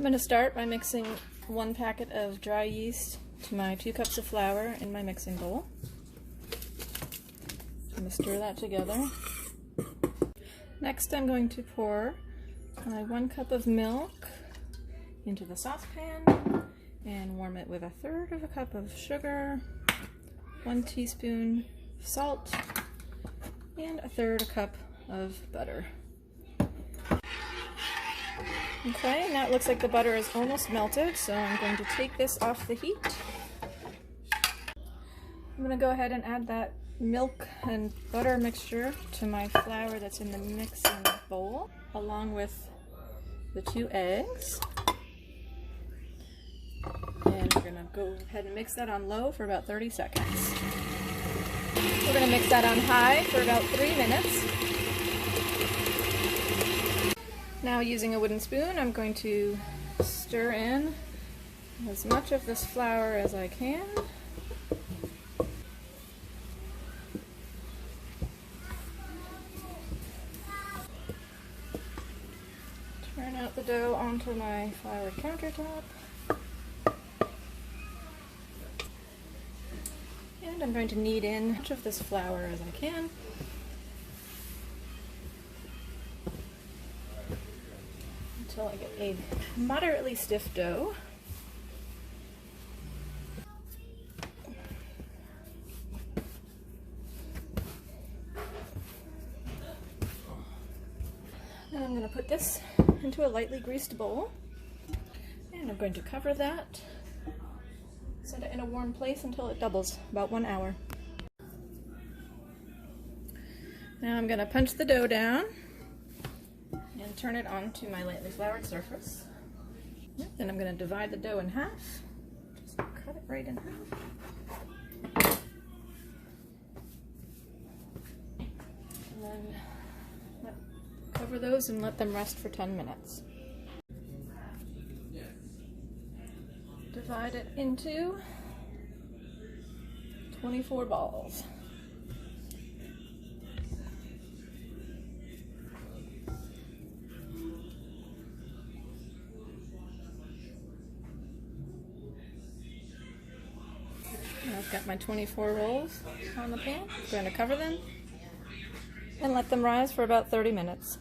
I'm going to start by mixing 1 packet of dry yeast to my 2 cups of flour in my mixing bowl. I'm going to stir that together. Next I'm going to pour my 1 cup of milk into the saucepan and warm it with 1/3 cup of sugar, 1 teaspoon of salt, and 1/3 cup of butter. Okay, now it looks like the butter is almost melted, so I'm going to take this off the heat. I'm going to go ahead and add that milk and butter mixture to my flour that's in the mixing bowl, along with the 2 eggs. And we're going to go ahead and mix that on low for about 30 seconds. We're going to mix that on high for about 3 minutes. Now, using a wooden spoon, I'm going to stir in as much of this flour as I can. Turn out the dough onto my floured countertop. And I'm going to knead in as much of this flour as I can. Until I get a moderately stiff dough. Now I'm going to put this into a lightly greased bowl, and I'm going to cover that, set it in a warm place until it doubles, about 1 hour. Now I'm going to punch the dough down and turn it onto my lightly floured surface. Then I'm going to divide the dough in half. Just cut it right in half. And then cover those and let them rest for 10 minutes. Divide it into 24 balls. I've got my 24 rolls on the pan. I'm going to cover them and let them rise for about 30 minutes.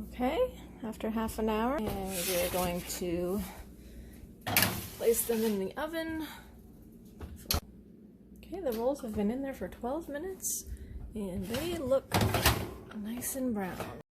Okay, after half an hour, and we're going to place them in the oven. Okay, the rolls have been in there for 12 minutes and they look nice and brown.